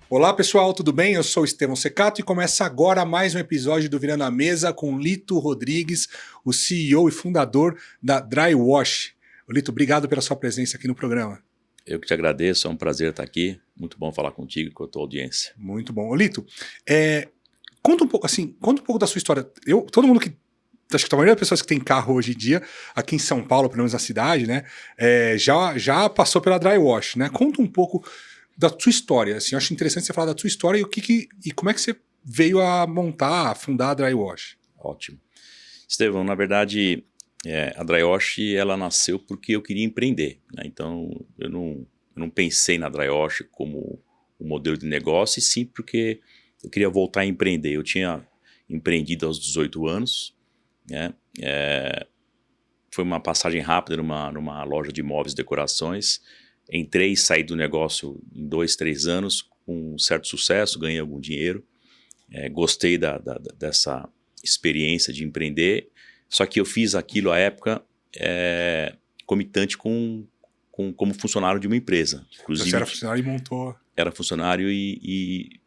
Olá pessoal, tudo bem? Eu sou o Estevão Secato e começa agora mais um episódio do Virando a Mesa com Lito Rodrigues, o CEO e fundador da Drywash. Lito, obrigado pela sua presença aqui no programa. Eu que te agradeço, é um prazer estar aqui. Muito bom falar contigo e com a tua audiência. Muito bom. Lito, conta um pouco da sua história. Todo mundo que acho que a maioria das pessoas que tem carro hoje em dia, aqui em São Paulo, pelo menos na cidade, né, já passou pela Drywash, né? Conta um pouco da sua história, assim, eu acho interessante você falar da sua história e como é que você veio a montar, a fundar a Drywash. Ótimo. Estevão, na verdade, a Drywash, ela nasceu porque eu queria empreender, né? Então, eu não pensei na Drywash como um modelo de negócio, e sim porque eu queria voltar a empreender. Eu tinha empreendido aos 18 anos, né? Foi uma passagem rápida numa loja de móveis e decorações. Entrei e saí do negócio em 2, 3 anos com um certo sucesso, ganhei algum dinheiro. Gostei dessa experiência de empreender, só que eu fiz aquilo à época comitante como funcionário de uma empresa. Inclusive, você era funcionário e montou... Era funcionário e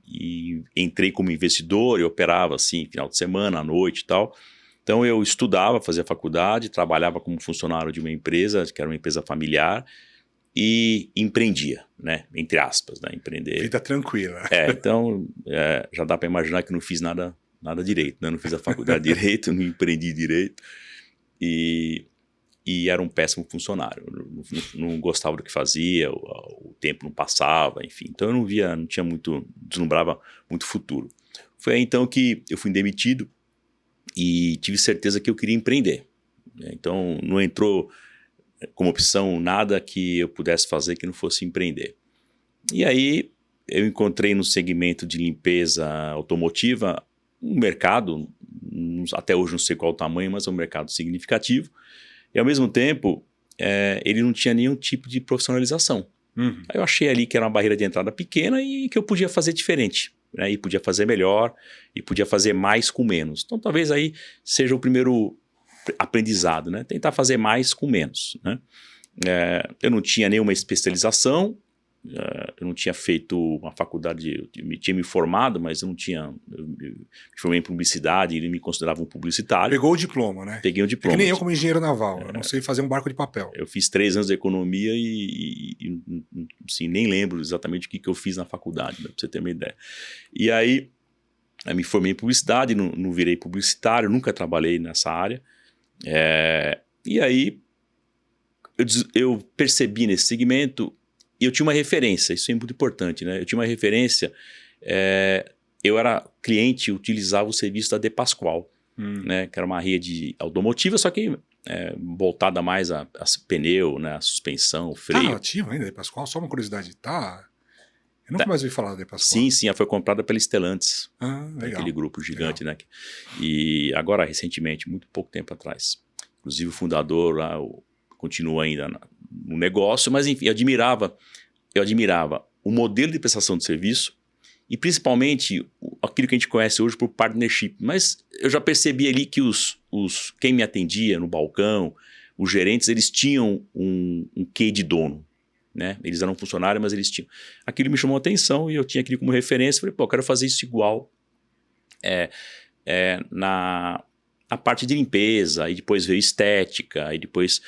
entrei como investidor e operava assim, final de semana, à noite e tal. Então eu estudava, fazia faculdade, trabalhava como funcionário de uma empresa, que era uma empresa familiar, e empreendia, né? Entre aspas, né? Empreender. Vida tranquila. Então já dá para imaginar que não fiz nada direito, né? Não fiz a faculdade de direito, não empreendi direito e era um péssimo funcionário. Não gostava do que fazia, o tempo não passava, enfim. Então eu não tinha muito, deslumbrava muito futuro. Foi aí então que eu fui demitido e tive certeza que eu queria empreender. Então não entrou como opção nada que eu pudesse fazer que não fosse empreender. E aí eu encontrei no segmento de limpeza automotiva um mercado, até hoje não sei qual o tamanho, mas é um mercado significativo, e ao mesmo tempo ele não tinha nenhum tipo de profissionalização. Aí eu achei ali que era uma barreira de entrada pequena e que eu podia fazer diferente, né? E podia fazer melhor, e podia fazer mais com menos. Então talvez aí seja o primeiro aprendizado, né? Tentar fazer mais com menos, né? Eu não tinha nenhuma especialização, eu não tinha feito uma faculdade, eu tinha me formado, mas eu me formei em publicidade e ele me considerava um publicitário. Pegou o diploma, né? Peguei o diploma. É que nem eu como engenheiro naval, eu não sei fazer um barco de papel. Eu fiz 3 anos de economia e assim, nem lembro exatamente o que eu fiz na faculdade, né, pra você ter uma ideia. E aí, eu me formei em publicidade, não virei publicitário, nunca trabalhei nessa área. E aí, eu percebi nesse segmento, e eu tinha uma referência, isso é muito importante, né? Eu tinha uma referência, eu era cliente, utilizava o serviço da De Pascoal, né? Que era uma rede automotiva, só que voltada mais a pneu, né? A suspensão, freio. Tá ativa ainda, De Pascoal? Só uma curiosidade, tá? Eu nunca mais ouvi falar da De Pascoal. Sim, ela foi comprada pela Stellantis, legal. Aquele grupo gigante, né? E agora, recentemente, muito pouco tempo atrás. Inclusive o fundador lá continua ainda no negócio, mas enfim, eu admirava o modelo de prestação de serviço e principalmente aquilo que a gente conhece hoje por partnership. Mas eu já percebi ali que quem me atendia no balcão, os gerentes, eles tinham um quê de dono, né? Eles eram funcionários, mas eles tinham. Aquilo me chamou a atenção e eu tinha aquilo como referência. Falei, eu quero fazer isso igual na parte de limpeza, aí depois veio estética, aí depois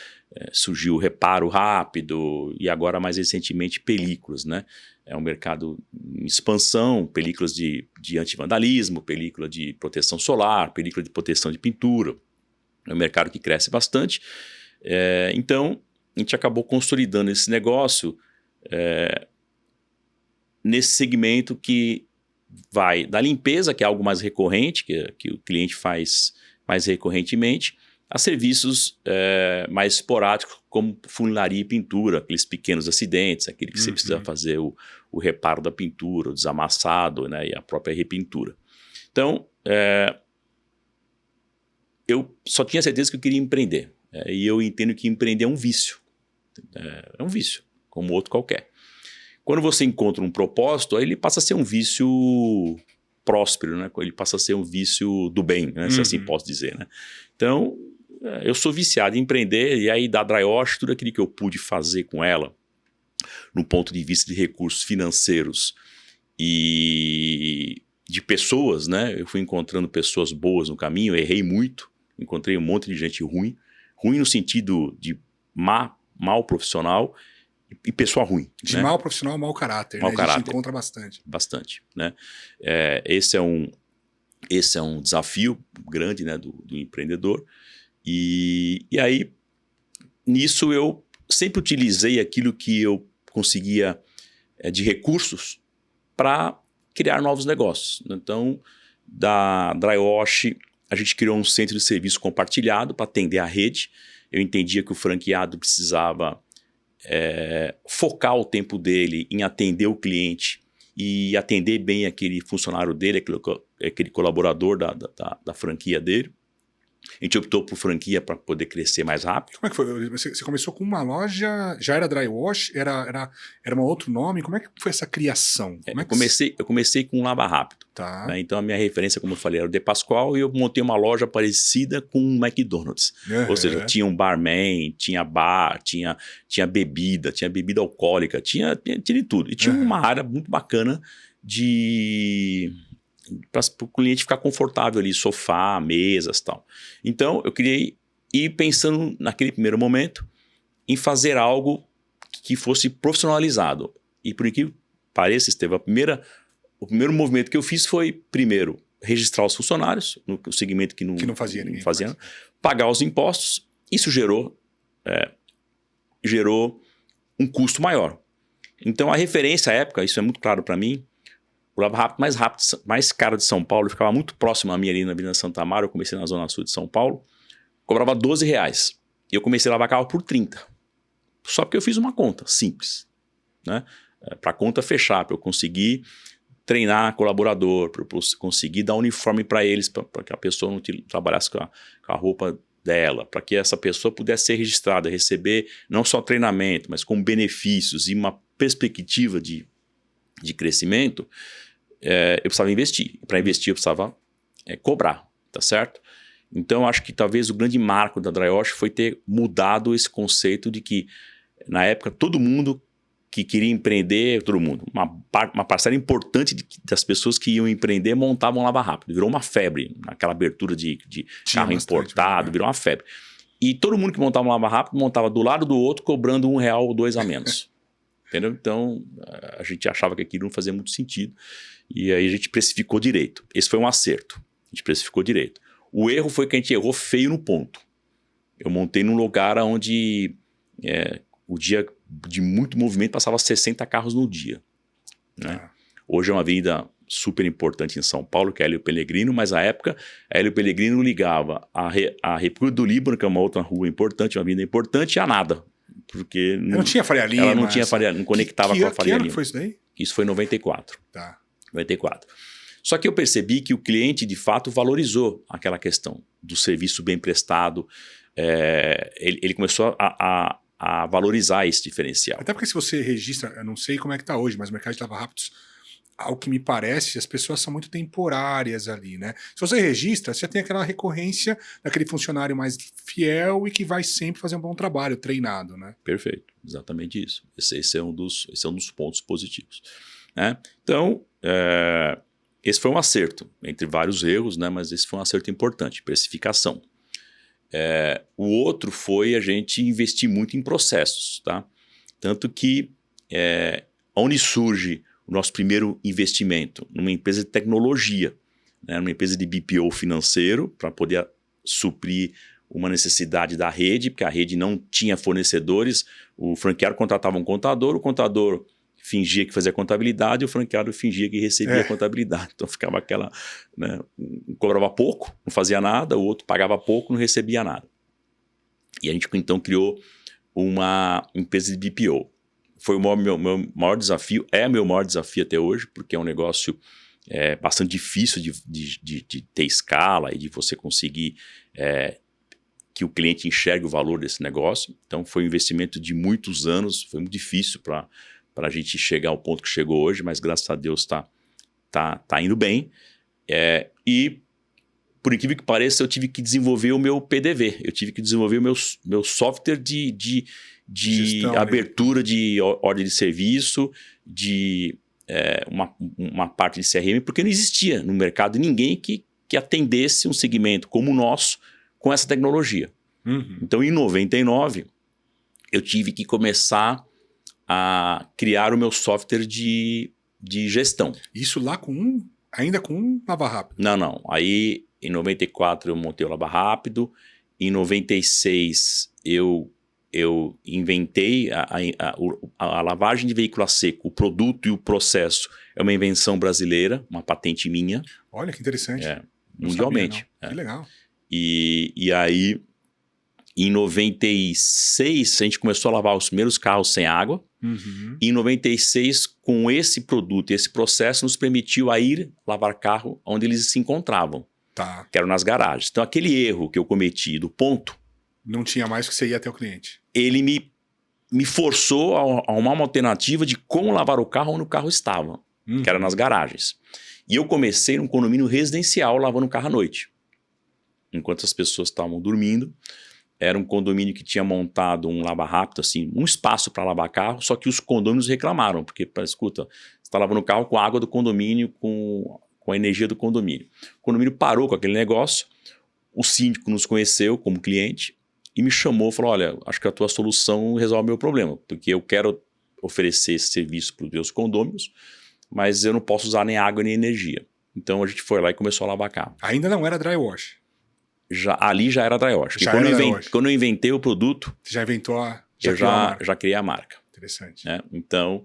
surgiu o reparo rápido e agora mais recentemente películas, né? É um mercado em expansão, películas de antivandalismo, película de proteção solar, película de proteção de pintura. É um mercado que cresce bastante. Então, a gente acabou consolidando esse negócio nesse segmento que vai da limpeza, que é algo mais recorrente, que o cliente faz mais recorrentemente, a serviços mais esporádicos, como funilaria e pintura, aqueles pequenos acidentes, aquele que você precisa fazer o reparo da pintura, o desamassado, né, e a própria repintura. Então, eu só tinha certeza que eu queria empreender. E eu entendo que empreender é um vício. É um vício, como outro qualquer. Quando você encontra um propósito, aí ele passa a ser um vício próspero, né? Ele passa a ser um vício do bem, né? Se assim posso dizer, né? Então, eu sou viciado em empreender, e aí da Drywash, tudo aquilo que eu pude fazer com ela, no ponto de vista de recursos financeiros e de pessoas, né? Eu fui encontrando pessoas boas no caminho, errei muito, encontrei um monte de gente ruim no sentido de mal profissional e pessoa ruim. De né? mau profissional, mau caráter, Mau né? A caráter. gente encontra bastante. Bastante, né? Esse é um desafio grande, né, do empreendedor. E aí, nisso eu sempre utilizei aquilo que eu conseguia de recursos para criar novos negócios. Então, da Drywash, a gente criou um centro de serviço compartilhado para atender a rede. Eu entendia que o franqueado precisava focar o tempo dele em atender o cliente e atender bem aquele funcionário dele, aquele colaborador da franquia dele. A gente optou por franquia para poder crescer mais rápido. Como é que foi? Você começou com uma loja, já era Drywash? Era um outro nome? Como é que foi essa criação? Eu comecei com um Lava Rápido. Tá. Né? Então a minha referência, como eu falei, era o De Pascoal, e eu montei uma loja parecida com um McDonald's. Ou seja, tinha um barman, tinha bar, tinha bebida alcoólica, tinha de tudo. E tinha uma área muito bacana para o cliente ficar confortável ali, sofá, mesas e tal. Então, eu criei, e pensando naquele primeiro momento, em fazer algo que fosse profissionalizado. E por incrível que pareça, Estevão, o primeiro movimento que eu fiz foi, primeiro, registrar os funcionários, no segmento que não fazia ninguém. Pagar os impostos. Isso gerou um custo maior. Então, a referência à época, isso é muito claro para mim, o Lava Rápido mais caro de São Paulo, ficava muito próximo a mim ali na Avenida Santa Amaro. Eu comecei na Zona Sul de São Paulo, cobrava R$12. E eu comecei a lavar carro por 30. Só porque eu fiz uma conta simples, né? Para a conta fechar, para eu conseguir treinar colaborador, para eu conseguir dar uniforme para eles, para que a pessoa não trabalhasse com a roupa dela, para que essa pessoa pudesse ser registrada, receber não só treinamento, mas com benefícios e uma perspectiva de crescimento. Eu precisava investir. Para investir, eu precisava cobrar, tá certo? Então, acho que talvez o grande marco da Drywash foi ter mudado esse conceito de que, na época, todo mundo que queria empreender, uma parcela importante das pessoas que iam empreender montavam Lava Rápido. Virou uma febre, aquela abertura de carro importado, virou uma febre. E todo mundo que montava um Lava Rápido montava do lado do outro, cobrando R$1 ou R$2 a menos. Entendeu? Então, a gente achava que aquilo não fazia muito sentido. E aí a gente precificou direito. Esse foi um acerto. A gente precificou direito. O erro foi que a gente errou feio no ponto. Eu montei num lugar onde o dia de muito movimento passava 60 carros no dia. Né? Hoje é uma avenida super importante em São Paulo, que é a Hélio Pellegrino, mas na época a Hélio Pellegrino ligava a República do Líbano, que é uma outra rua importante, uma avenida importante, a nada. Porque não tinha Faria Lima. Ela não tinha Faria Lima, não conectava com a Faria Lima. Que ano foi isso daí? Isso foi em 94. Tá. 94. Só que eu percebi que o cliente, de fato, valorizou aquela questão do serviço bem prestado. Ele começou a valorizar esse diferencial. Até porque se você registra, eu não sei como é que está hoje, mas o mercado de Lava Rápidos, ao que me parece, as pessoas são muito temporárias ali, né? Se você registra, você tem aquela recorrência daquele funcionário mais fiel e que vai sempre fazer um bom trabalho, treinado, né? Perfeito, exatamente isso. Esse é um dos pontos positivos. Né? Então, esse foi um acerto, entre vários erros, né? Mas esse foi um acerto importante, precificação. O outro foi a gente investir muito em processos, tá? Tanto que onde surge o nosso primeiro investimento? Numa empresa de tecnologia, né? Numa empresa de BPO financeiro, para poder suprir uma necessidade da rede, porque a rede não tinha fornecedores, o franqueado contratava um contador, o contador fingia que fazia contabilidade e o franqueado fingia que recebia contabilidade. Então ficava aquela... Né, um cobrava pouco, não fazia nada, o outro pagava pouco, não recebia nada. E a gente então criou uma empresa de BPO. Foi o meu maior desafio, é meu maior desafio até hoje, porque é um negócio bastante difícil de ter escala e de você conseguir que o cliente enxergue o valor desse negócio. Então foi um investimento de muitos anos, foi muito difícil para a gente chegar ao ponto que chegou hoje, mas graças a Deus tá indo bem. E, por incrível que pareça, eu tive que desenvolver o meu PDV, eu tive que desenvolver o meu software de gestão, abertura de ordem de serviço, de uma parte de CRM, porque não existia no mercado ninguém que atendesse um segmento como o nosso com essa tecnologia. Uhum. Então, em 99, eu tive que começar a criar o meu software de gestão. Isso lá ainda com um Lava Rápido? Não. Aí, em 94, eu montei o Lava Rápido. Em 96, eu inventei a lavagem de veículo a seco. O produto e o processo é uma invenção brasileira, uma patente minha. Olha que interessante. Mundialmente. Sabia, não. Que legal. E aí, em 96, a gente começou a lavar os primeiros carros sem água. Uhum. E em 96, com esse produto e esse processo, nos permitiu a ir lavar carro onde eles se encontravam. Tá. Que eram nas garagens. Então, aquele erro que eu cometi do ponto, não tinha mais que você ia até o cliente. Ele me forçou a arrumar uma alternativa de como lavar o carro onde o carro estava, que era nas garagens. E eu comecei num condomínio residencial lavando o carro à noite. Enquanto as pessoas estavam dormindo, era um condomínio que tinha montado um lava rápido, assim, um espaço para lavar carro, só que os condôminos reclamaram, porque, escuta, você está lavando o carro com a água do condomínio, com a energia do condomínio. O condomínio parou com aquele negócio, o síndico nos conheceu como cliente e me chamou e falou, olha, acho que a tua solução resolve o meu problema, porque eu quero oferecer esse serviço para os meus condôminos, mas eu não posso usar nem água nem energia. Então a gente foi lá e começou a lavar carro. Ainda não era dry wash? Ali já era dry wash. Quando eu inventei o produto, você já inventou eu já criei a marca. Interessante. Né? Então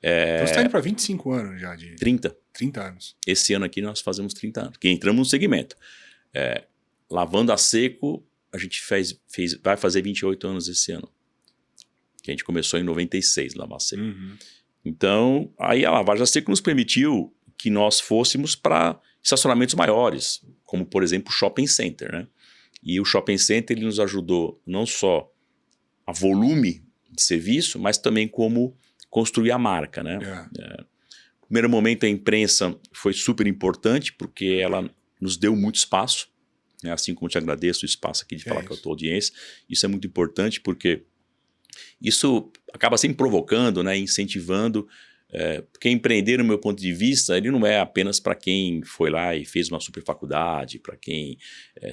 você está indo para 25 anos já de... 30. 30 anos. Esse ano aqui nós fazemos 30 anos, que entramos no segmento. Lavando a seco, a gente vai fazer 28 anos esse ano. Que a gente começou em 96, lavar a seco. Uhum. Então, aí a lavagem a seco nos permitiu que nós fôssemos para estacionamentos maiores, como, por exemplo, o shopping center. Né? E o shopping center ele nos ajudou não só a volume de serviço, mas também como construir a marca. Né? No primeiro momento, a imprensa foi super importante, porque ela nos deu muito espaço. Né? Assim como eu te agradeço o espaço aqui de falar com a tua audiência. Isso é muito importante, porque isso acaba sempre provocando, né, incentivando, porque empreender, no meu ponto de vista, ele não é apenas para quem foi lá e fez uma super faculdade, para quem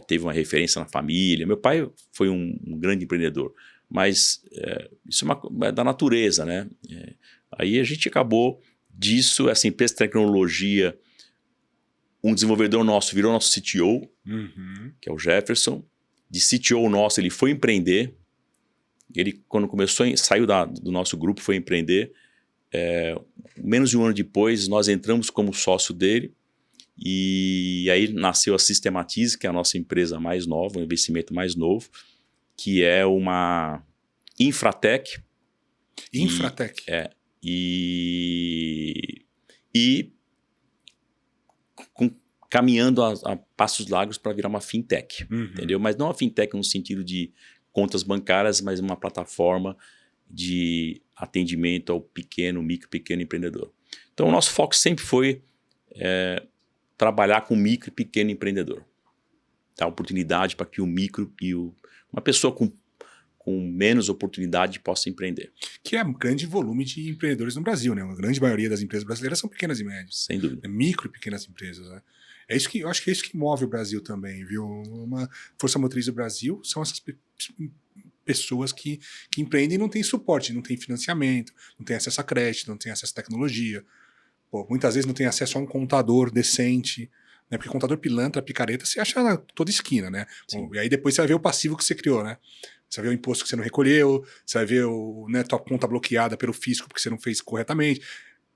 teve uma referência na família. Meu pai foi um grande empreendedor, mas isso é da natureza, né? Aí a gente acabou disso, essa empresa de tecnologia, um desenvolvedor nosso virou nosso CTO, que é o Jefferson. De CTO nosso, ele foi empreender. Ele, quando saiu do nosso grupo, foi empreender. Menos de um ano depois, nós entramos como sócio dele. E aí nasceu a Systematize, que é a nossa empresa mais nova, um investimento mais novo, que é uma Infratech. Infratech. Caminhando a passos largos para virar uma fintech, entendeu? Mas não uma fintech no sentido de contas bancárias, mas uma plataforma de atendimento ao pequeno empreendedor. Então, o nosso foco sempre foi trabalhar com micro e pequeno empreendedor. Dar oportunidade para que o micro e uma pessoa com menos oportunidade possa empreender. Que é um grande volume de empreendedores no Brasil, né? A grande maioria das empresas brasileiras são pequenas e médias. Sem dúvida. Micro e pequenas empresas, né? Eu acho que é isso que move o Brasil também, viu? Uma força motriz do Brasil são essas pessoas que empreendem e não têm suporte, não têm financiamento, não têm acesso a crédito, não têm acesso à tecnologia. Muitas vezes não tem acesso a um contador decente, né? Porque contador pilantra, picareta, você acha na toda esquina, né? E aí depois você vai ver o passivo que você criou, né? Você vai ver o imposto que você não recolheu, você vai ver tua conta bloqueada pelo fisco porque você não fez corretamente,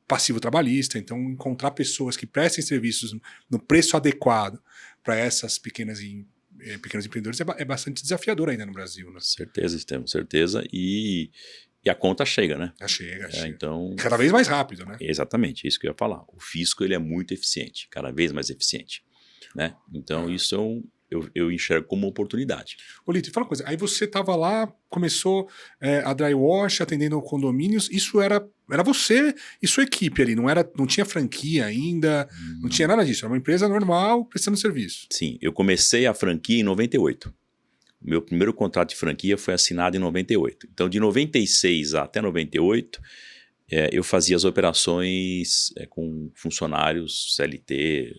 passivo trabalhista. Então, encontrar pessoas que prestem serviços no preço adequado para essas pequenos empreendedores é bastante desafiador ainda no Brasil, né? Certeza, temos certeza. E a conta chega, né? Chega. Então, cada vez mais rápido, né? Exatamente, é isso que eu ia falar. O fisco ele é muito eficiente, cada vez mais eficiente. Né? Então, isso eu enxergo como uma oportunidade. Ô, Lito, fala uma coisa. Aí você estava lá, começou a dry wash, atendendo condomínios. Isso era você e sua equipe ali. Não tinha franquia ainda, não tinha nada disso. Era uma empresa normal prestando serviço. Sim, eu comecei a franquia em 98. O meu primeiro contrato de franquia foi assinado em 98. Então, de 96 até 98, eu fazia as operações com funcionários CLT,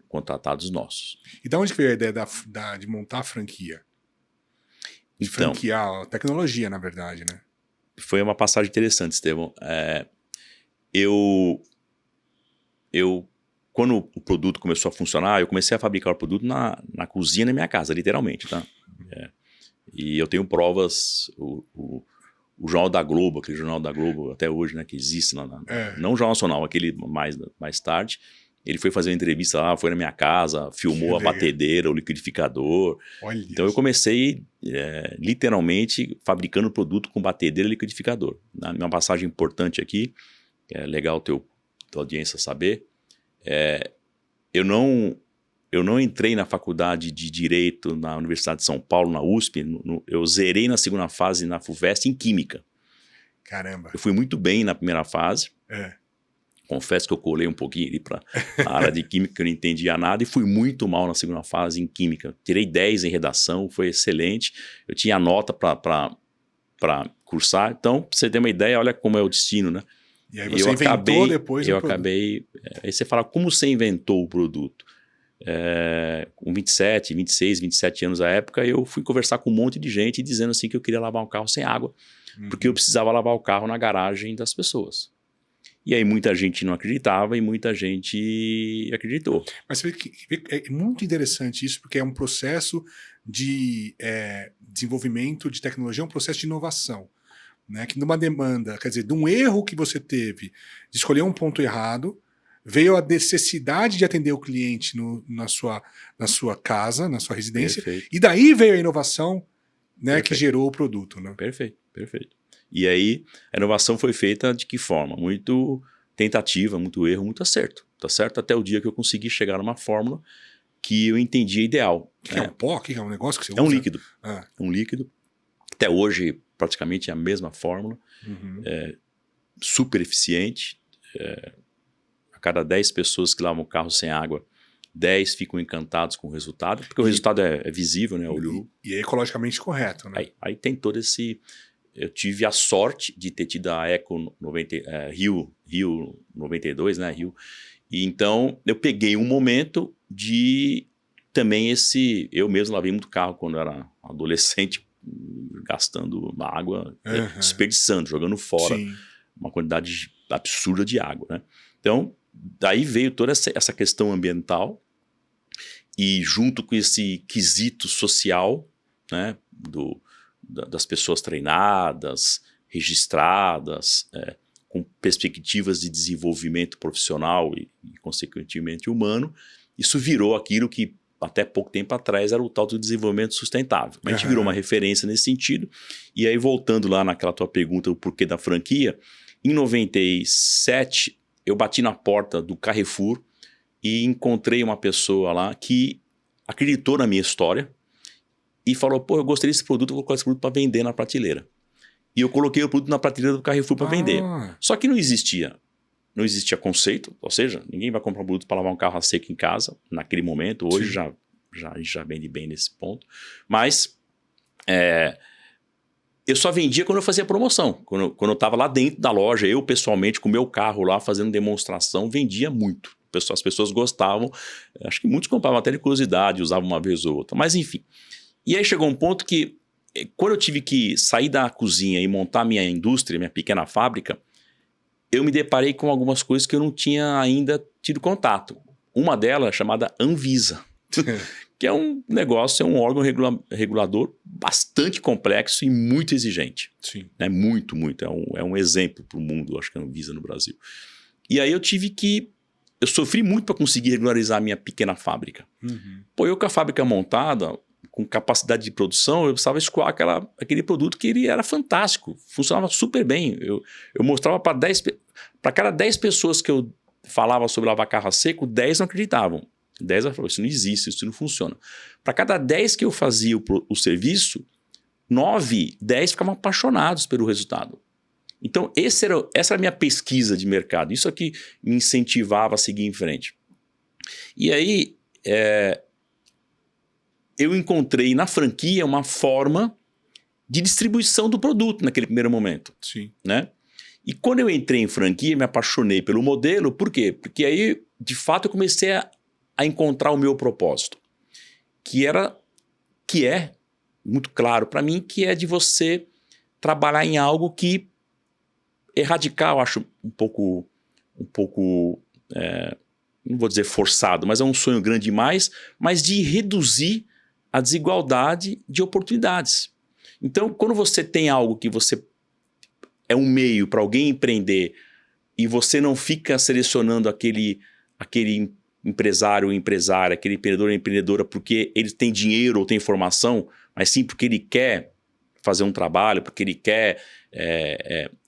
contratados nossos. E de onde veio a ideia de montar a franquia? De Então, franquear a tecnologia, na verdade, né? foi uma passagem interessante, Estevão. Eu, quando o produto começou a funcionar, eu comecei a fabricar o produto na cozinha da minha casa, literalmente, tá? E eu tenho provas, o Jornal da Globo, aquele Jornal da Globo até hoje, né, que existe, não o Jornal Nacional, aquele mais tarde, ele foi fazer uma entrevista lá, foi na minha casa, filmou a batedeira, o liquidificador. Olha então eu comecei literalmente fabricando produto com batedeira e liquidificador. Uma passagem importante aqui, que é legal tua audiência saber, eu não entrei na faculdade de Direito na Universidade de São Paulo, na USP, eu zerei na segunda fase na FUVEST em Química. Caramba. Eu fui muito bem na primeira fase. Confesso que eu colei um pouquinho ali para a área de Química, que eu não entendia nada, e fui muito mal na segunda fase em Química. Tirei 10 em redação, foi excelente. Eu tinha nota para cursar. Então, pra você ter uma ideia, olha como é o destino, né? E aí você inventou depois o produto. Aí você fala, como você inventou o produto? Com 27, 26, 27 anos à época, eu fui conversar com um monte de gente dizendo assim que eu queria lavar um carro sem água, porque eu precisava lavar o carro na garagem das pessoas. E aí muita gente não acreditava e muita gente acreditou. Mas você vê que é muito interessante isso, porque é um processo de desenvolvimento de tecnologia, é um processo de inovação. Né? Que numa demanda, quer dizer, de um erro que você teve de escolher um ponto errado, veio a necessidade de atender o cliente na sua casa, na sua residência, Perfeito. E daí veio a inovação, né, que gerou o produto. Né? Perfeito. E aí, a inovação foi feita de que forma? Muito tentativa, muito erro, muito acerto. Tá certo? Até o dia que eu consegui chegar numa fórmula que eu entendia ideal. Que é um pó? Que é um negócio que você usa? É um líquido. Um líquido. Até hoje, praticamente é a mesma fórmula. Super eficiente. A cada 10 pessoas que lavam o carro sem água, 10 ficam encantados com o resultado, porque o resultado é visível, né? E é ecologicamente correto. Né? Aí tem todo esse... Eu tive a sorte de ter tido a Eco Rio 92, né? Rio. E então eu peguei um momento de também eu mesmo lavei muito carro quando era adolescente, gastando água, desperdiçando, jogando fora uma quantidade absurda de água, né? Então, daí veio toda essa questão ambiental e junto com esse quesito social, né? Das pessoas treinadas, registradas, com perspectivas de desenvolvimento profissional e consequentemente humano, isso virou aquilo que até pouco tempo atrás era o tal do desenvolvimento sustentável. Mas a gente virou uma referência nesse sentido. E aí, voltando lá naquela tua pergunta, o porquê da franquia, em 97, eu bati na porta do Carrefour e encontrei uma pessoa lá que acreditou na minha história e falou, pô, eu gostei desse produto, vou colocar esse produto para vender na prateleira. E eu coloquei o produto na prateleira do Carrefour para vender. Só que não existia conceito, ou seja, ninguém vai comprar um produto para lavar um carro a seco em casa, naquele momento. Hoje já vende bem nesse ponto. Mas eu só vendia quando eu fazia promoção. Quando eu estava lá dentro da loja, eu pessoalmente, com o meu carro lá, fazendo demonstração, vendia muito. As pessoas gostavam. Acho que muitos compravam até de curiosidade, usavam uma vez ou outra. Mas enfim. E aí chegou um ponto que, quando eu tive que sair da cozinha e montar minha indústria, minha pequena fábrica, eu me deparei com algumas coisas que eu não tinha ainda tido contato. Uma delas é chamada Anvisa, que é um negócio, é um órgão regulador bastante complexo e muito exigente. Sim. Né? Muito. É um exemplo para o mundo, acho que a Anvisa no Brasil. E aí eu sofri muito para conseguir regularizar a minha pequena fábrica. Pô, eu com a fábrica montada, com capacidade de produção, eu precisava escoar aquele produto que ele era fantástico, funcionava super bem. Eu mostrava para cada 10 pessoas que eu falava sobre lavar carro a seco, 10 não acreditavam. 10 falavam, isso não existe, isso não funciona. Para cada 10 que eu fazia o serviço, 9, 10 ficavam apaixonados pelo resultado. Então, essa era a minha pesquisa de mercado. Isso aqui me incentivava a seguir em frente. E aí, eu encontrei na franquia uma forma de distribuição do produto naquele primeiro momento. Sim. Né? E quando eu entrei em franquia, me apaixonei pelo modelo. Por quê? Porque aí, de fato, eu comecei a encontrar o meu propósito. Que é muito claro para mim, que é de você trabalhar em algo que é radical, eu acho um pouco não vou dizer forçado, mas é um sonho grande demais, mas de reduzir a desigualdade de oportunidades. Então, quando você tem algo que você é um meio para alguém empreender e você não fica selecionando aquele empresário ou empresária, aquele empreendedor ou empreendedora porque ele tem dinheiro ou tem formação, mas sim porque ele quer fazer um trabalho, porque ele quer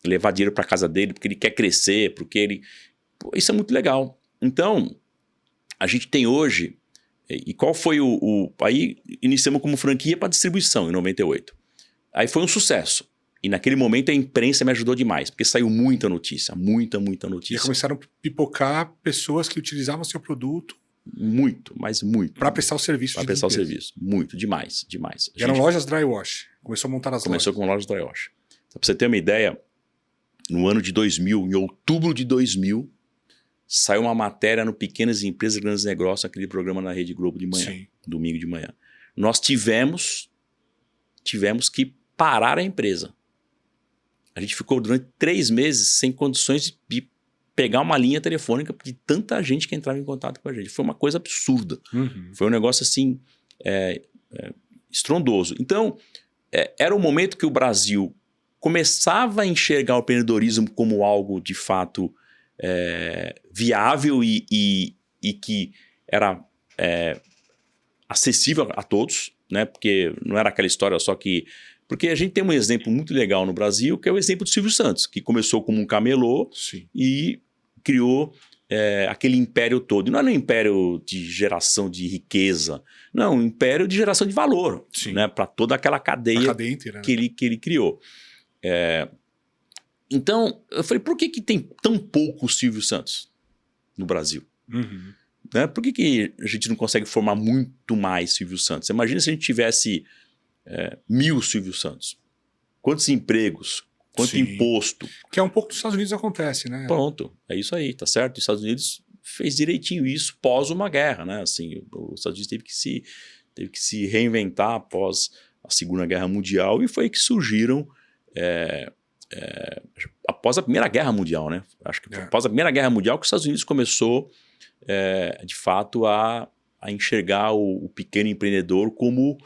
levar dinheiro para casa dele, porque ele quer crescer, porque ele... Isso é muito legal. Então, a gente tem hoje... E qual foi Aí iniciamos como franquia para distribuição em 98. Aí foi um sucesso. E naquele momento a imprensa me ajudou demais, porque saiu muita notícia, muita notícia. E começaram a pipocar pessoas que utilizavam seu produto. Muito, mas muito. Para prestar o serviço. Para prestar o serviço. Muito, demais. E eram lojas dry wash. Começou a montar as lojas. Começou com lojas dry wash. Então, para você ter uma ideia, no ano de 2000, em outubro de 2000, saiu uma matéria no Pequenas Empresas e Grandes Negócios, aquele programa na Rede Globo de manhã, Sim. domingo de manhã. Nós tivemos que parar a empresa. A gente ficou durante 3 meses sem condições de pegar uma linha telefônica de tanta gente que entrava em contato com a gente. Foi uma coisa absurda. Uhum. Foi um negócio assim, estrondoso. Então, era um momento que o Brasil começava a enxergar o empreendedorismo como algo de fato viável e que era acessível a todos, né? Porque não era aquela história só que... Porque a gente tem um exemplo muito legal no Brasil, que é o exemplo do Silvio Santos, que começou como um camelô. Sim. E criou aquele império todo. E não era um império de geração de riqueza, não, um império de geração de valor, né, para toda aquela cadeia inteira, né? que ele criou. Então, eu falei, por que tem tão pouco Silvio Santos no Brasil? Uhum. Né? Por que a gente não consegue formar muito mais Silvio Santos? Imagina se a gente tivesse 1000 Silvio Santos. Quantos empregos? Quanto Sim. imposto? Que é um pouco dos Estados Unidos acontece, né? Pronto, é isso aí, tá certo? Os Estados Unidos fez direitinho isso pós uma guerra, né? Assim, os Estados Unidos teve que se reinventar após a Segunda Guerra Mundial e foi aí que surgiram após a Primeira Guerra Mundial, né? Acho que após a Primeira Guerra Mundial que os Estados Unidos começou de fato a enxergar o pequeno empreendedor como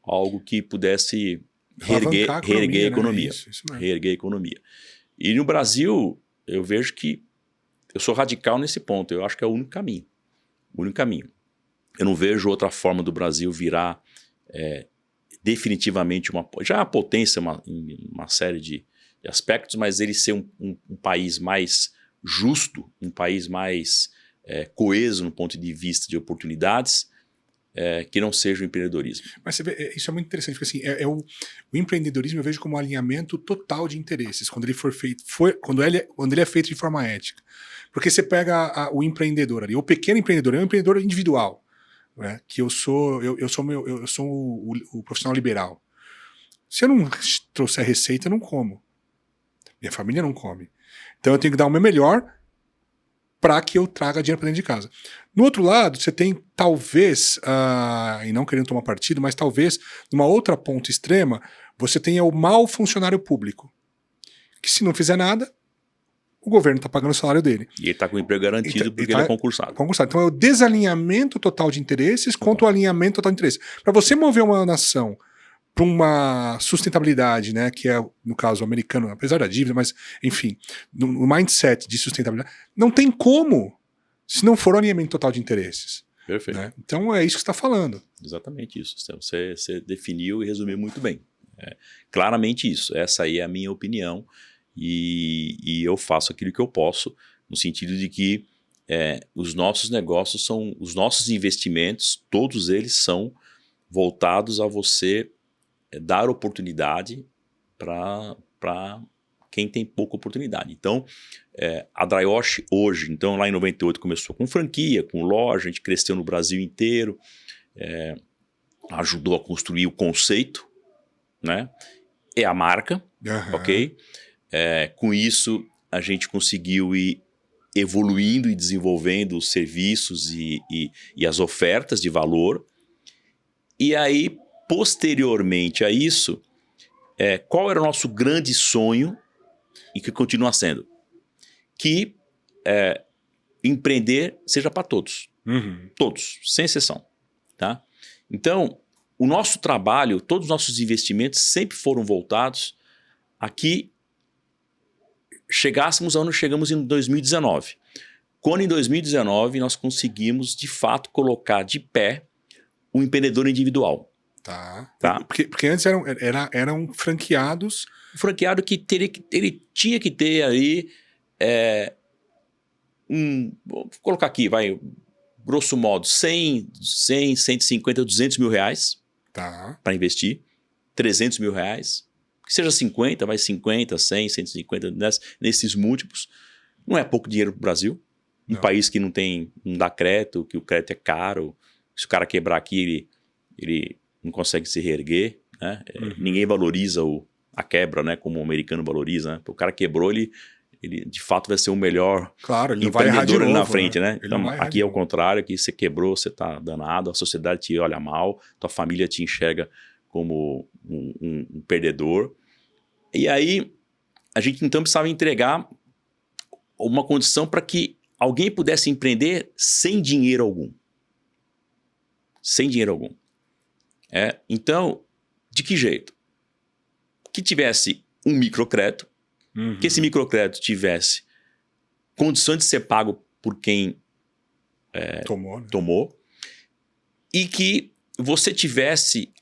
algo que pudesse reerguer a economia. Isso mesmo. Reerguer a economia. E no Brasil, eu vejo que eu sou radical nesse ponto. Eu acho que é o único caminho. O único caminho. Eu não vejo outra forma do Brasil virar definitivamente já a potência em uma série de aspectos, mas ele ser um país mais justo, um país mais coeso no ponto de vista de oportunidades, que não seja o empreendedorismo. Mas você vê, isso é muito interessante, porque assim, o empreendedorismo eu vejo como um alinhamento total de interesses, quando ele for feito, quando ele é feito de forma ética. Porque você pega o empreendedor ali, o pequeno empreendedor, é um empreendedor individual, né? Que eu sou o profissional liberal. Se eu não trouxer receita, eu não como. Minha família não come. Então eu tenho que dar o meu melhor para que eu traga dinheiro para dentro de casa. No outro lado, você tem talvez, e não querendo tomar partido, mas talvez, numa outra ponta extrema, você tenha o mau funcionário público, que se não fizer nada, o governo está pagando o salário dele. E ele está com o emprego garantido porque ele é concursado. Então é o desalinhamento total de interesses contra o alinhamento total de interesses. Para você mover uma nação para uma sustentabilidade, né, que é, no caso, americano, apesar da dívida, mas, enfim, no mindset de sustentabilidade, não tem como se não for o alinhamento total de interesses. Perfeito. Né? Então é isso que você está falando. Exatamente isso. Você definiu e resumiu muito bem. Claramente isso. Essa aí é a minha opinião e eu faço aquilo que eu posso, no sentido de que os nossos negócios são, os nossos investimentos, todos eles são voltados a você dar oportunidade para quem tem pouca oportunidade. Então, a Dry Wash hoje, então lá em 98 começou com franquia, com loja, a gente cresceu no Brasil inteiro, ajudou a construir o conceito, né? É a marca, ok? Com isso, a gente conseguiu ir evoluindo e desenvolvendo os serviços e as ofertas de valor. E aí, posteriormente a isso, qual era o nosso grande sonho e que continua sendo? Que empreender seja para todos. Uhum. Todos, sem exceção. Tá? Então, o nosso trabalho, todos os nossos investimentos sempre foram voltados a que chegássemos aonde chegamos em 2019. Quando em 2019 nós conseguimos, de fato, colocar de pé o empreendedor individual. Tá. Porque antes eram franqueados. Um franqueado que ele tinha que ter ali vou colocar aqui, grosso modo, 100, 150, 200 mil reais para investir, 300 mil reais, que seja 50, vai 50, 100, 150, nesses múltiplos. Não é pouco dinheiro para o Brasil, um país que não dá crédito, que o crédito é caro, se o cara quebrar aqui, ele não consegue se reerguer, né? Ninguém valoriza a quebra, né, como o americano valoriza, né? O cara quebrou, ele de fato vai ser o melhor ele vai errar de novo, na frente, né? Então, aqui é o contrário, aqui você quebrou, você tá danado, a sociedade te olha mal, tua família te enxerga como um perdedor. E aí, a gente então precisava entregar uma condição para que alguém pudesse empreender sem dinheiro algum. Sem dinheiro algum. Então, de que jeito? Que tivesse um microcrédito, que esse microcrédito tivesse condições de ser pago por quem tomou, e que você tivesse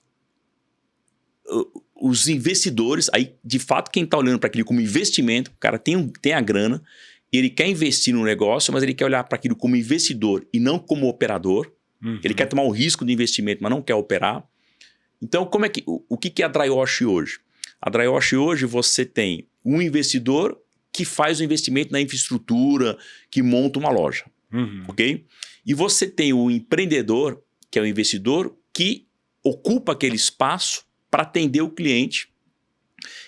os investidores, aí de fato quem está olhando para aquilo como investimento, o cara tem a grana, ele quer investir no negócio, mas ele quer olhar para aquilo como investidor e não como operador. Ele quer tomar o risco do investimento, mas não quer operar. Então, o que é a Dryosh hoje? A Dryosh hoje você tem um investidor que faz o investimento na infraestrutura, que monta uma loja. Ok? E você tem o empreendedor, que é o investidor, que ocupa aquele espaço para atender o cliente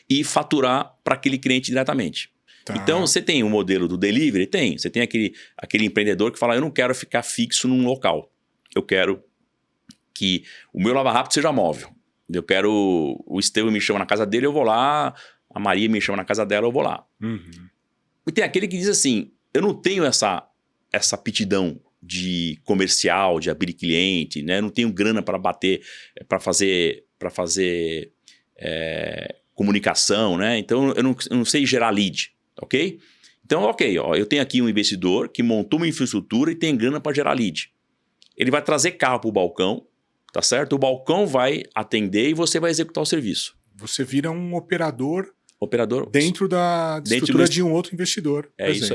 e faturar para aquele cliente diretamente. Então, você tem o modelo do delivery? Tem. Você tem aquele empreendedor que fala, eu não quero ficar fixo num local. Eu quero que o meu Lava Rápido seja móvel. Eu quero... O Estevão me chama na casa dele, eu vou lá. A Maria me chama na casa dela, eu vou lá. E tem aquele que diz assim, eu não tenho essa aptidão de comercial, de abrir cliente, né? Eu não tenho grana para bater, para fazer comunicação, né? Então, eu não sei gerar lead, ok? Então, ok, eu tenho aqui um investidor que montou uma infraestrutura e tem grana para gerar lead. Ele vai trazer carro para o balcão, tá certo? O balcão vai atender e você vai executar o serviço. Você vira um operador dentro da estrutura de um outro investidor. É isso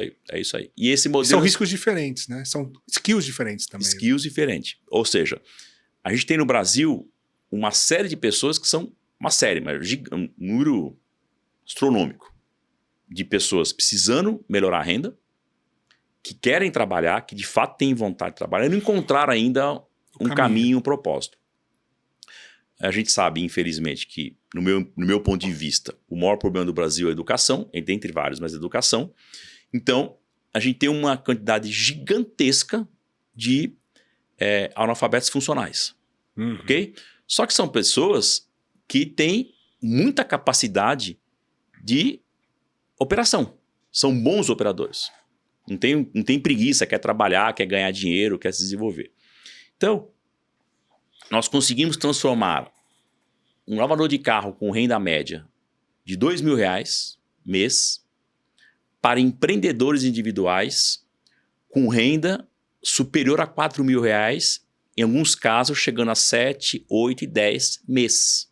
aí. E esse modelo... São riscos diferentes, né? São skills diferentes também. Skills diferentes. Ou seja, a gente tem no Brasil uma série de pessoas que são... mas um número astronômico de pessoas precisando melhorar a renda, que querem trabalhar, que de fato têm vontade de trabalhar, e não encontraram ainda um caminho, um propósito. A gente sabe, infelizmente, que, no meu ponto de vista, o maior problema do Brasil é a educação, dentre vários, mas a educação. Então, a gente tem uma quantidade gigantesca de analfabetos funcionais. Ok? Só que são pessoas que têm muita capacidade de operação. São bons operadores. Não tem preguiça, quer trabalhar, quer ganhar dinheiro, quer se desenvolver. Então, nós conseguimos transformar um lavador de carro com renda média de R$2.000 mês para empreendedores individuais com renda superior a R$4.000, em alguns casos chegando a 7, 8 e 10 mês.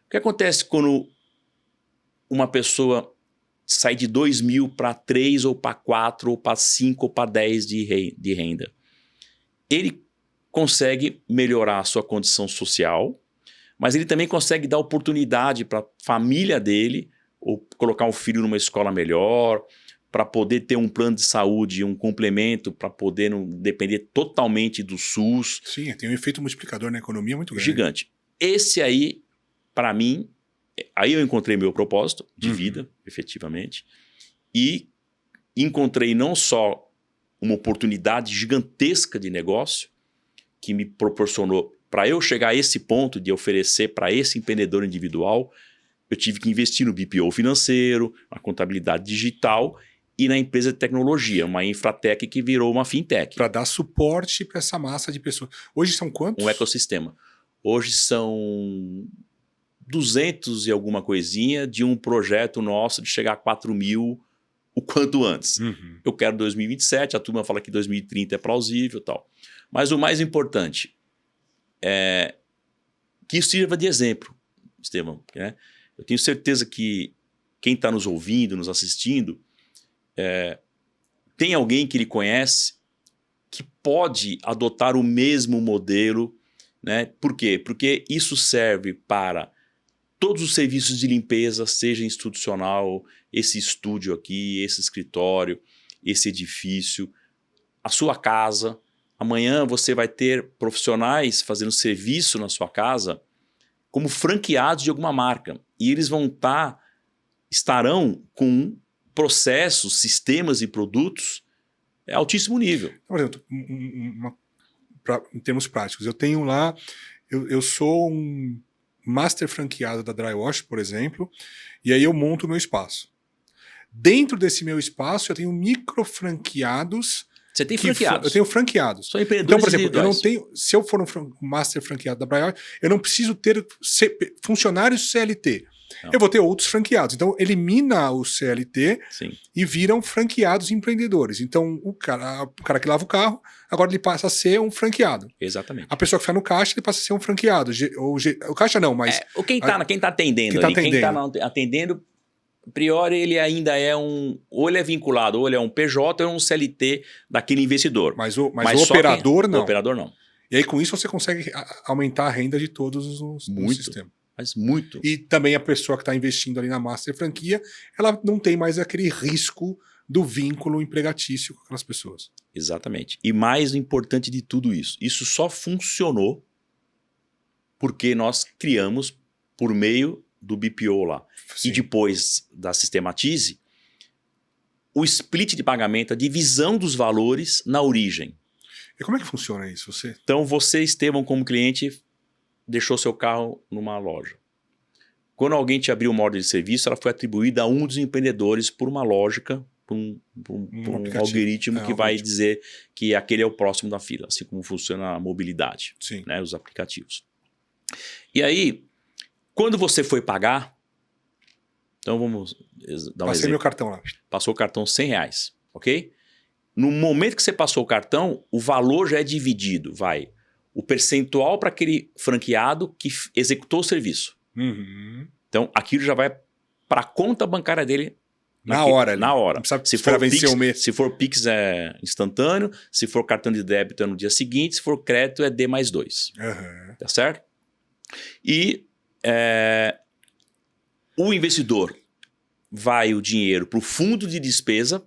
O que acontece quando uma pessoa sai de 2.000 para 3 ou para 4 ou para 5 ou para 10 de renda? Ele consegue melhorar a sua condição social, mas ele também consegue dar oportunidade para a família dele, ou colocar um filho numa escola melhor, para poder ter um plano de saúde, um complemento, para poder não depender totalmente do SUS. Sim, tem um efeito multiplicador na economia muito grande. Gigante. Esse aí, para mim, Aí eu encontrei meu propósito de vida, efetivamente, e encontrei não só uma oportunidade gigantesca de negócio que me proporcionou, para eu chegar a esse ponto de oferecer para esse empreendedor individual, eu tive que investir no BPO financeiro, na contabilidade digital e na empresa de tecnologia, uma infratech que virou uma fintech. Para dar suporte para essa massa de pessoas. Hoje são quantos? Um ecossistema. Hoje são 200 e alguma coisinha de um projeto nosso de chegar a 4.000 o quanto antes. Eu quero 2027, a turma fala que 2030 é plausível e tal. Mas o mais importante é que isso sirva de exemplo, Estevão. Né? Eu tenho certeza que quem está nos ouvindo, nos assistindo, tem alguém que ele conhece que pode adotar o mesmo modelo. Né? Por quê? Porque isso serve para todos os serviços de limpeza, seja institucional, esse estúdio aqui, esse escritório, esse edifício, a sua casa. Amanhã você vai ter profissionais fazendo serviço na sua casa como franqueados de alguma marca. E eles estarão com processos, sistemas e produtos altíssimo nível. Por exemplo, em termos práticos, eu tenho lá, eu sou um master franqueado da Drywash, por exemplo, e aí eu monto o meu espaço. Dentro desse meu espaço, eu tenho micro franqueados. Você tem franqueados? Eu tenho franqueados. São empreendedores. Então, por exemplo, individuais. eu não tenho. Se eu for um master franqueado da Drywash, eu não preciso ter funcionários CLT. Não. Eu vou ter outros franqueados. Então, elimina o CLT. Sim. E viram franqueados empreendedores. Então, o cara que lava o carro, agora ele passa a ser um franqueado. Exatamente. A pessoa que fica no caixa, ele passa a ser um franqueado. O caixa não, mas... Quem tá atendendo ali, quem tá atendendo, a priori ele ainda é ou ele é vinculado, ou ele é um PJ, ou é um CLT daquele investidor. Mas o operador não. O operador não. E aí, com isso, você consegue aumentar a renda de todos no sistema. Mas muito. E também a pessoa que está investindo ali na master franquia, ela não tem mais aquele risco do vínculo empregatício com aquelas pessoas. Exatamente. E mais importante de tudo isso só funcionou porque nós criamos por meio do BPO lá. Sim. E depois da Sistematize, o split de pagamento, a divisão dos valores na origem. E como é que funciona isso? Então você, Estevão, como cliente, deixou seu carro numa loja. Quando alguém te abriu uma ordem de serviço, ela foi atribuída a um dos empreendedores por uma lógica, por um algoritmo que vai dizer que aquele é o próximo da fila, assim como funciona a mobilidade, né, os aplicativos. E aí, quando você foi pagar, então vamos dar um Passei exemplo. Meu cartão lá. Passou o cartão R$100, ok? No momento que você passou o cartão, o valor já é dividido, o percentual para aquele franqueado que executou o serviço. Então, aquilo já vai para a conta bancária dele na hora. Não se for vencer o mês. Se for Pix é instantâneo, se for cartão de débito é no dia seguinte, se for crédito é D+2. Tá certo? E o investidor o dinheiro para o fundo de despesa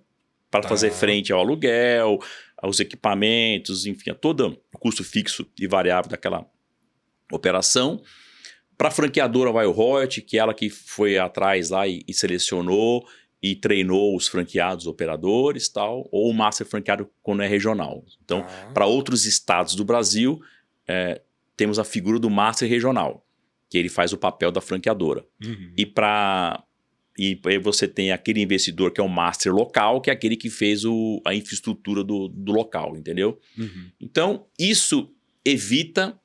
para fazer frente ao aluguel, aos equipamentos, enfim, a todo o custo fixo e variável daquela operação. Para a franqueadora vai o royalty, que é ela que foi atrás lá e selecionou e treinou os franqueados operadores, tal, ou o master franqueado quando é regional. Então, para outros estados do Brasil, temos a figura do master regional, que ele faz o papel da franqueadora. E aí você tem aquele investidor que é o master local, que é aquele que fez a infraestrutura do local, entendeu? Então, isso evita,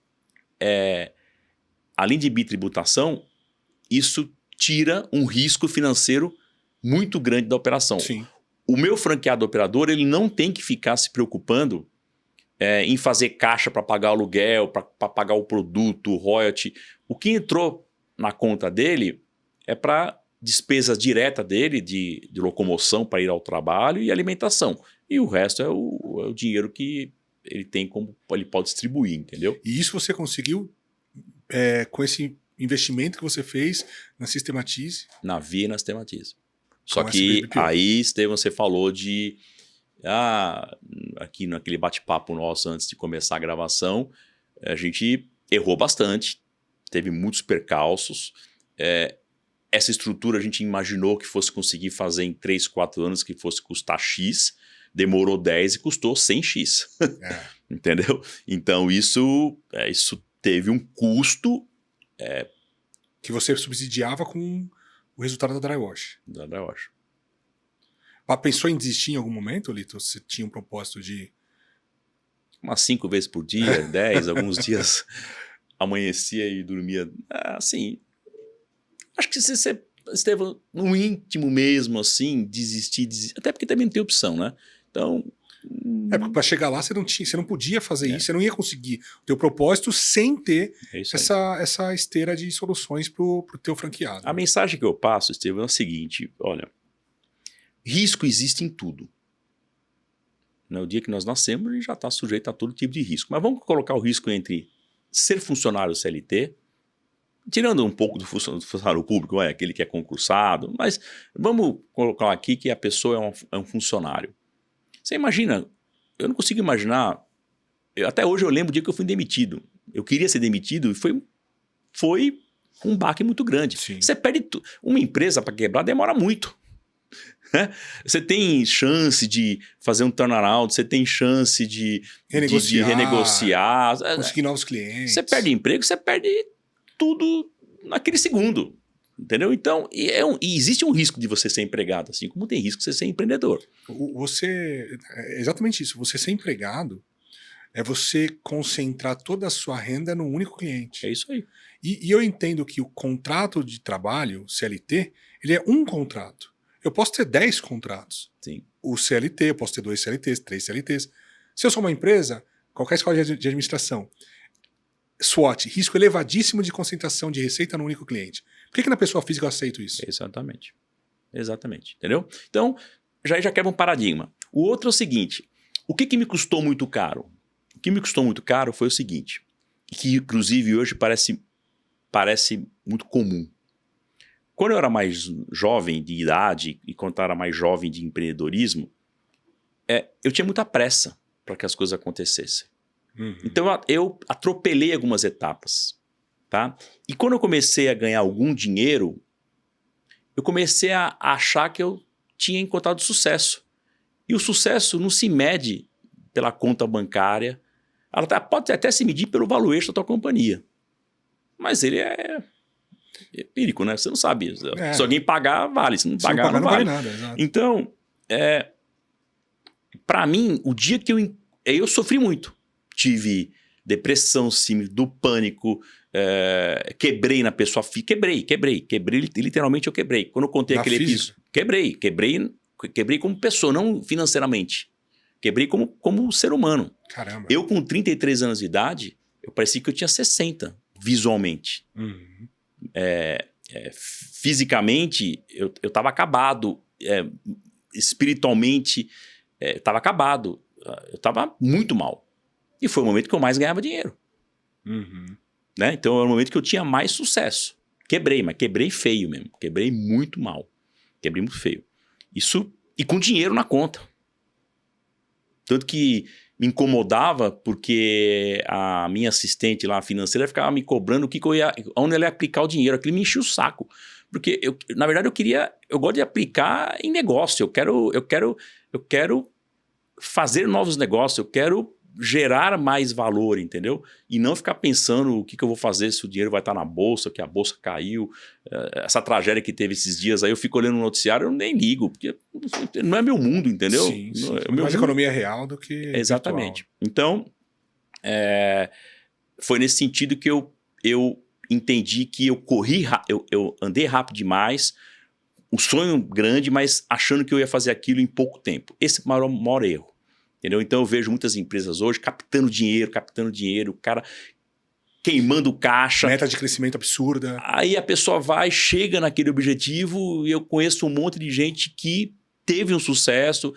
além de bitributação, isso tira um risco financeiro muito grande da operação. Sim. O meu franqueado operador, ele não tem que ficar se preocupando em fazer caixa para pagar o aluguel, para pagar o produto, o royalty. O que entrou na conta dele é para despesa direta dele de locomoção para ir ao trabalho e alimentação. E o resto é o dinheiro que ele tem, como ele pode distribuir, entendeu? E isso você conseguiu com esse investimento que você fez na Sistematize? Na Via e na Sistematize. Só que aí, Estevão, você falou de... aqui naquele bate-papo nosso antes de começar a gravação, a gente errou bastante, teve muitos percalços. essa estrutura a gente imaginou que fosse conseguir fazer em 3, 4 anos, que fosse custar X, demorou 10 e custou 100X. Entendeu? Então isso teve um custo. Que você subsidiava com o resultado da Drywash. Da Drywash. Pensou em desistir em algum momento, Lito? Você tinha um propósito de... Umas 5 vezes por dia, 10, alguns dias amanhecia e dormia. Assim, acho que se você esteve no íntimo mesmo, assim, desistir, até porque também não tem opção, né? Então... porque para chegar lá você não podia fazer isso, você não ia conseguir o teu propósito sem ter essa esteira de soluções pro teu franqueado. A mensagem que eu passo, Estevão, é a seguinte, olha, risco existe em tudo. No dia que nós nascemos, a gente já está sujeito a todo tipo de risco. Mas vamos colocar o risco entre ser funcionário CLT, tirando um pouco do funcionário público, aquele que é concursado, mas vamos colocar aqui que a pessoa é um funcionário. Você imagina, eu não consigo imaginar, até hoje eu lembro do dia que eu fui demitido. Eu queria ser demitido e foi um baque muito grande. Sim. Você perde uma empresa para quebrar demora muito. Né? Você tem chance de fazer um turnaround, você tem chance de renegociar, conseguir novos clientes. Você perde emprego, você perde tudo naquele segundo. Entendeu? Então, e existe um risco de você ser empregado, assim como tem risco de você ser empreendedor. É exatamente isso. Você ser empregado é você concentrar toda a sua renda num único cliente. É isso aí. E eu entendo que o contrato de trabalho, CLT, ele é um contrato. Eu posso ter 10 contratos. Sim. O CLT, eu posso ter 2 CLTs, 3 CLTs. Se eu sou uma empresa, qualquer escola de administração, SWOT, risco elevadíssimo de concentração de receita no único cliente. Por que na pessoa física eu aceito isso? Exatamente. Exatamente. Entendeu? Então, já quebra um paradigma. O outro é o seguinte, o que me custou muito caro? O que me custou muito caro foi o seguinte, que inclusive hoje parece muito comum. Quando eu era mais jovem de idade e quando eu era mais jovem de empreendedorismo, eu tinha muita pressa para que as coisas acontecessem. Uhum. Então eu atropelei algumas etapas. Tá? E quando eu comecei a ganhar algum dinheiro, eu comecei a achar que eu tinha encontrado sucesso. E o sucesso não se mede pela conta bancária, ela pode até se medir pelo valuation da tua companhia. Mas ele é empírico, né? Você não sabe. Se alguém pagar, vale. Se não pagar, não vale nada. Exato. Então, para mim, o dia que eu sofri muito. Tive depressão, síndrome do pânico, quebrei na pessoa física. Quebrei, literalmente eu quebrei. Quando eu contei aquele episódio, quebrei como pessoa, não financeiramente. Quebrei como ser humano. Caramba. Eu com 33 anos de idade, eu parecia que eu tinha 60, visualmente. Uhum. Fisicamente, eu estava acabado. Espiritualmente, estava acabado. Eu estava muito mal. E foi o momento que eu mais ganhava dinheiro. Uhum. Né? Então era o momento que eu tinha mais sucesso. Quebrei, mas quebrei feio mesmo. Quebrei muito mal. Quebrei muito feio. Isso, e com dinheiro na conta. Tanto que me incomodava porque a minha assistente lá financeira ficava me cobrando onde ela ia aplicar o dinheiro. Aquilo me enchia o saco. Porque, na verdade, eu gosto de aplicar em negócio. Eu quero fazer novos negócios. Eu quero gerar mais valor, entendeu? E não ficar pensando o que eu vou fazer se o dinheiro vai estar na bolsa, que a bolsa caiu. Essa tragédia que teve esses dias aí, eu fico olhando no noticiário, eu nem ligo, porque não é meu mundo, entendeu? Sim. É mais economia real do que exatamente. virtual. Então, foi nesse sentido que eu entendi que eu andei rápido demais, um sonho grande, mas achando que eu ia fazer aquilo em pouco tempo. Esse é o maior erro. Entendeu? Então eu vejo muitas empresas hoje captando dinheiro, o cara queimando caixa. Meta de crescimento absurda. Aí a pessoa chega naquele objetivo e eu conheço um monte de gente que teve um sucesso,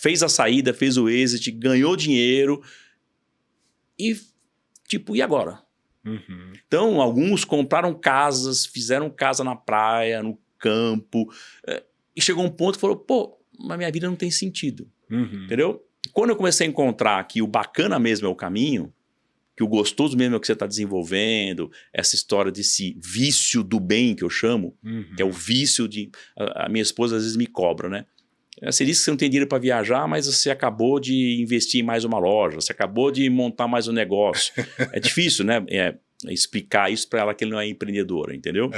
fez a saída, fez o exit, ganhou dinheiro e e agora? Uhum. Então alguns compraram casas, fizeram casa na praia, no campo e chegou um ponto e falou, mas minha vida não tem sentido. Uhum. Entendeu? Quando eu comecei a encontrar que o bacana mesmo é o caminho, que o gostoso mesmo é o que você está desenvolvendo, essa história desse vício do bem que eu chamo, que é o vício de... A minha esposa às vezes me cobra, né? Você disse que você não tem dinheiro para viajar, mas você acabou de investir em mais uma loja, você acabou de montar mais um negócio. É difícil, né? Explicar isso para ela que ele não é empreendedora, entendeu?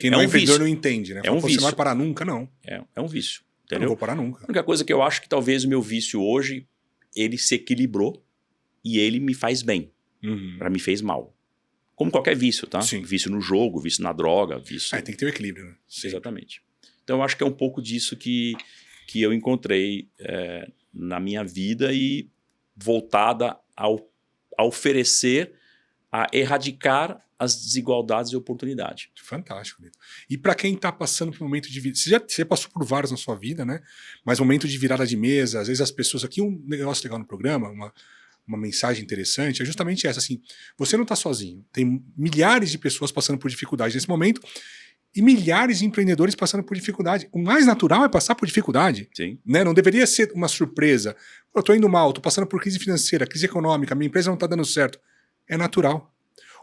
Quem não é empreendedor não entende, né? É um vício. Você não vai parar nunca, não. É um vício, entendeu? Eu não vou parar nunca. A única coisa que eu acho que talvez o meu vício hoje, ele se equilibrou e ele me faz bem. Para mim fez mal. Como qualquer vício, tá? Sim. Vício no jogo, vício na droga, vício... Tem que ter um equilíbrio, né? Sim. Exatamente. Então eu acho que é um pouco disso que eu encontrei na minha vida e voltada a oferecer, a erradicar as desigualdades e oportunidade. Fantástico, Lito. E para quem está passando por um momento de vida, você passou por vários na sua vida, né? Mas momento de virada de mesa, às vezes as pessoas aqui, um negócio legal no programa, uma mensagem interessante, é justamente essa, assim, você não está sozinho, tem milhares de pessoas passando por dificuldade nesse momento e milhares de empreendedores passando por dificuldade. O mais natural é passar por dificuldade. Sim. Né? Não deveria ser uma surpresa. Eu estou indo mal, estou passando por crise financeira, crise econômica, minha empresa não está dando certo. É natural.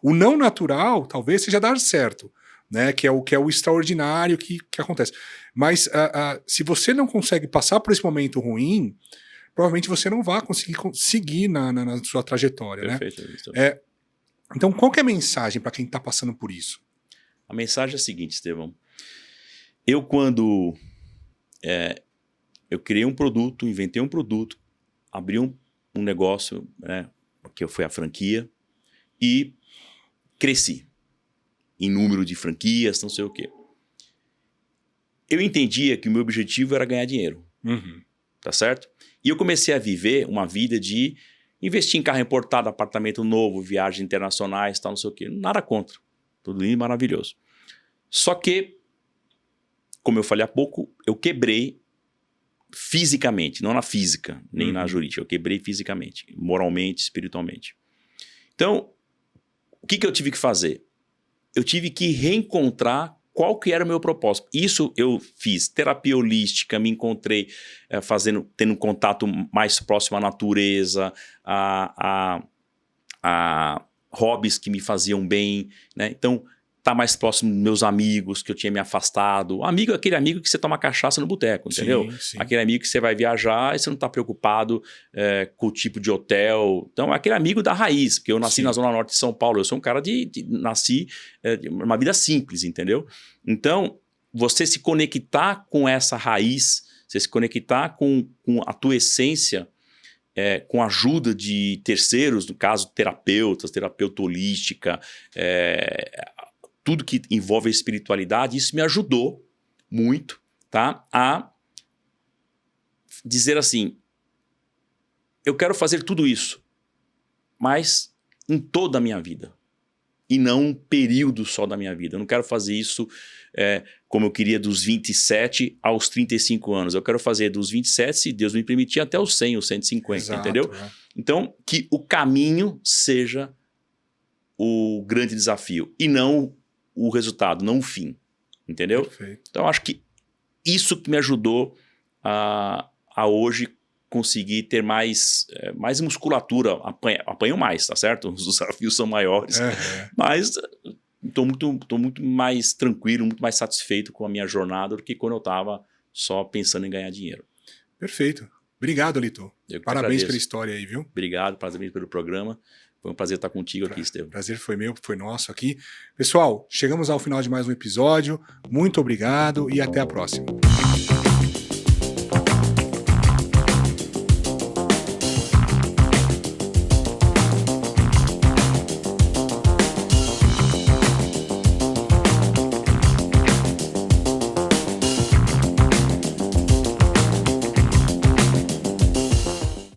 O não natural talvez seja dar certo, né? Que é o extraordinário que acontece. Mas se você não consegue passar por esse momento ruim, provavelmente você não vai conseguir seguir na sua trajetória. Perfeito. Né? Então, qual que é a mensagem para quem está passando por isso? A mensagem é a seguinte, Estevão. Eu, quando eu criei um produto, inventei um produto, abri um negócio, né, que foi a franquia, e cresci em número de franquias, não sei o quê. Eu entendia que o meu objetivo era ganhar dinheiro. Tá certo? E eu comecei a viver uma vida de investir em carro importado, apartamento novo, viagens internacionais, tal, não sei o quê. Nada contra. Tudo lindo e maravilhoso. Só que, como eu falei há pouco, eu quebrei fisicamente, não na física, nem na jurídica. Eu quebrei fisicamente, moralmente, espiritualmente. Então, o que eu tive que fazer? Eu tive que reencontrar qual que era o meu propósito. Isso eu fiz. Terapia holística, me encontrei tendo um contato mais próximo à natureza, a hobbies que me faziam bem, né? Então, tá mais próximo dos meus amigos, que eu tinha me afastado. Amigo é aquele amigo que você toma cachaça no boteco, entendeu? Sim. Aquele amigo que você vai viajar e você não tá preocupado com o tipo de hotel. Então, é aquele amigo da raiz, porque eu nasci na Zona Norte de São Paulo. Eu sou um cara nasci uma vida simples, entendeu? Então, você se conectar com essa raiz, você se conectar com a tua essência, com a ajuda de terceiros, no caso terapeutas, terapeuta holística, tudo que envolve a espiritualidade, isso me ajudou muito, tá, a dizer assim, eu quero fazer tudo isso, mas em toda a minha vida, e não um período só da minha vida. Eu não quero fazer isso como eu queria dos 27 aos 35 anos. Eu quero fazer dos 27, se Deus me permitir, até os 100 ou 150, exato, entendeu? Então, que o caminho seja o grande desafio e não o resultado, não o fim, entendeu? Perfeito. Então, acho que isso que me ajudou a hoje conseguir ter mais musculatura, apanho mais, tá certo? Os desafios são maiores, mas estou muito mais tranquilo, muito mais satisfeito com a minha jornada do que quando eu estava só pensando em ganhar dinheiro. Perfeito. Obrigado, Lito. Parabéns pela história aí, viu? Obrigado, parabéns pelo programa. Foi um prazer estar contigo aqui, Estevão. Prazer foi meu, foi nosso aqui. Pessoal, chegamos ao final de mais um episódio. Muito obrigado e até a próxima.